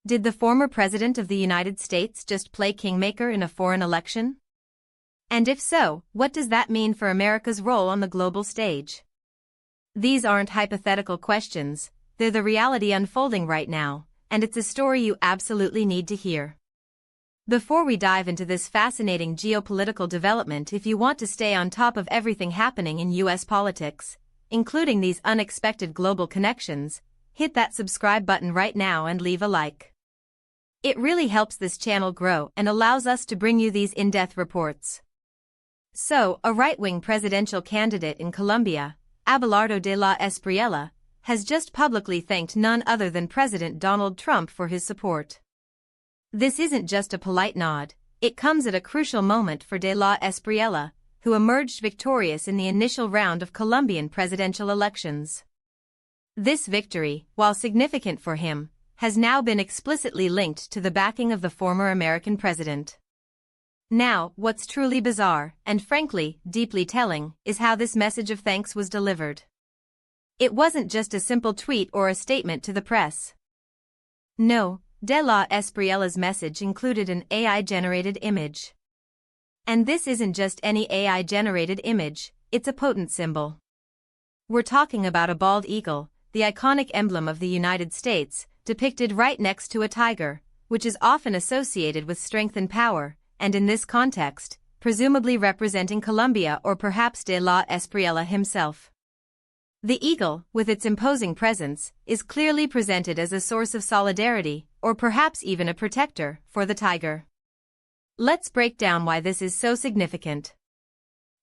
Did the former president of the United States just play kingmaker in a foreign election? And if so, what does that mean for America's role on the global stage? These aren't hypothetical questions, they're the reality unfolding right now, and it's a story you absolutely need to hear. Before we dive into this fascinating geopolitical development, if you want to stay on top of everything happening in US politics, including these unexpected global connections, hit that subscribe button right now and leave a like. It really helps this channel grow and allows us to bring you these in-depth reports. So, a right-wing presidential candidate in Colombia, Abelardo de la Espriella, has just publicly thanked none other than President Donald Trump for his support. This isn't just a polite nod, it comes at a crucial moment for de la Espriella, who emerged victorious in the initial round of Colombian presidential elections. This victory, while significant for him, has now been explicitly linked to the backing of the former American president. Now, what's truly bizarre, and frankly, deeply telling, is how this message of thanks was delivered. It wasn't just a simple tweet or a statement to the press. No, de la Espriella's message included an AI-generated image. And this isn't just any AI-generated image, it's a potent symbol. We're talking about a bald eagle, the iconic emblem of the United States, depicted right next to a tiger, which is often associated with strength and power, and in this context, presumably representing Colombia or perhaps de la Espriella himself. The eagle, with its imposing presence, is clearly presented as a source of solidarity, or perhaps even a protector, for the tiger. Let's break down why this is so significant.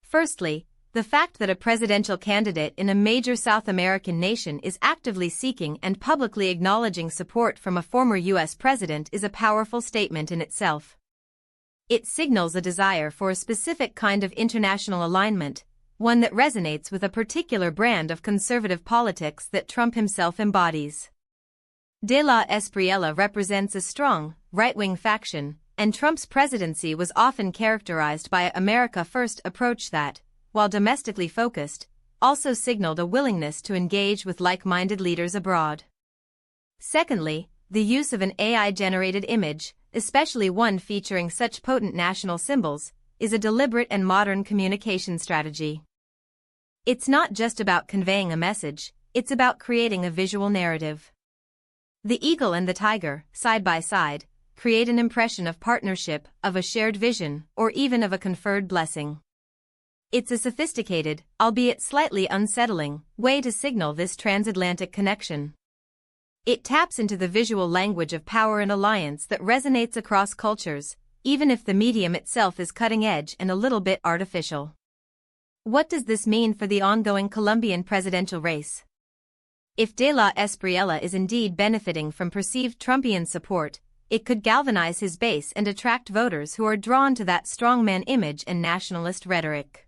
Firstly, the fact that a presidential candidate in a major South American nation is actively seeking and publicly acknowledging support from a former U.S. president is a powerful statement in itself. It signals a desire for a specific kind of international alignment, one that resonates with a particular brand of conservative politics that Trump himself embodies. De la Espriella represents a strong, right-wing faction, and Trump's presidency was often characterized by an America First approach that, while domestically focused, also signaled a willingness to engage with like-minded leaders abroad. Secondly, the use of an AI-generated image, especially one featuring such potent national symbols, is a deliberate and modern communication strategy. It's not just about conveying a message, it's about creating a visual narrative. The eagle and the tiger, side by side, create an impression of partnership, of a shared vision, or even of a conferred blessing. It's a sophisticated, albeit slightly unsettling, way to signal this transatlantic connection. It taps into the visual language of power and alliance that resonates across cultures, even if the medium itself is cutting-edge and a little bit artificial. What does this mean for the ongoing Colombian presidential race? If de la Espriella is indeed benefiting from perceived Trumpian support, it could galvanize his base and attract voters who are drawn to that strongman image and nationalist rhetoric.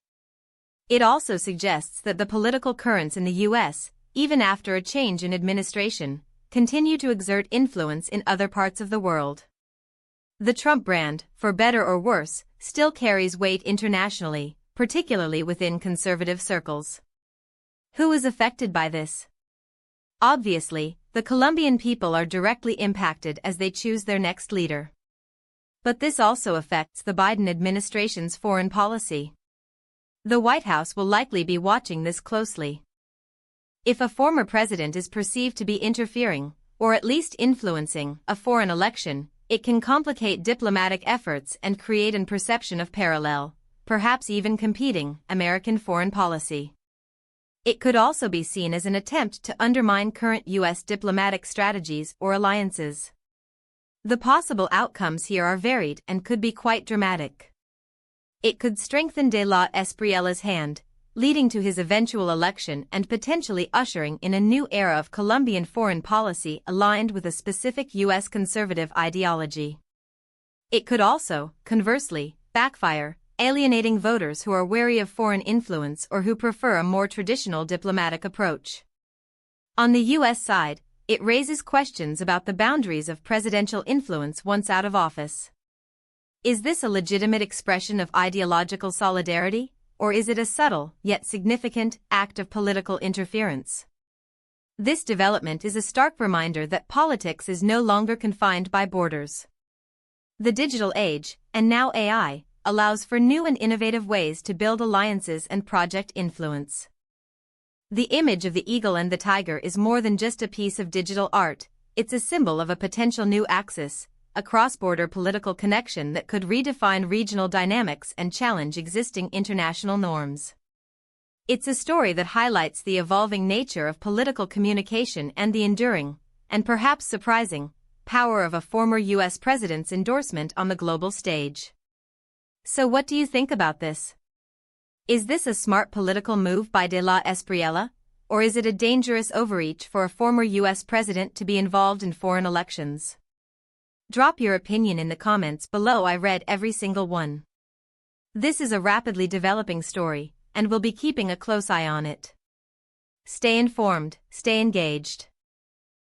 It also suggests that the political currents in the U.S., even after a change in administration, continue to exert influence in other parts of the world. The Trump brand, for better or worse, still carries weight internationally, particularly within conservative circles. Who is affected by this? Obviously, the Colombian people are directly impacted as they choose their next leader. But this also affects the Biden administration's foreign policy. The White House will likely be watching this closely. If a former president is perceived to be interfering, or at least influencing, a foreign election, it can complicate diplomatic efforts and create an perception of parallel, perhaps even competing, American foreign policy. It could also be seen as an attempt to undermine current U.S. diplomatic strategies or alliances. The possible outcomes here are varied and could be quite dramatic. It could strengthen de la Espriella's hand, leading to his eventual election and potentially ushering in a new era of Colombian foreign policy aligned with a specific U.S. conservative ideology. It could also, conversely, backfire, alienating voters who are wary of foreign influence or who prefer a more traditional diplomatic approach. On the U.S. side, it raises questions about the boundaries of presidential influence once out of office. Is this a legitimate expression of ideological solidarity, or is it a subtle, yet significant, act of political interference? This development is a stark reminder that politics is no longer confined by borders. The digital age, and now AI, allows for new and innovative ways to build alliances and project influence. The image of the eagle and the tiger is more than just a piece of digital art, it's a symbol of a potential new axis, a cross-border political connection that could redefine regional dynamics and challenge existing international norms. It's a story that highlights the evolving nature of political communication and the enduring, and perhaps surprising, power of a former U.S. president's endorsement on the global stage. So what do you think about this? Is this a smart political move by De La Espriella, or is it a dangerous overreach for a former U.S. president to be involved in foreign elections? Drop your opinion in the comments below. I read every single one. This is a rapidly developing story, and we'll be keeping a close eye on it. Stay informed, stay engaged.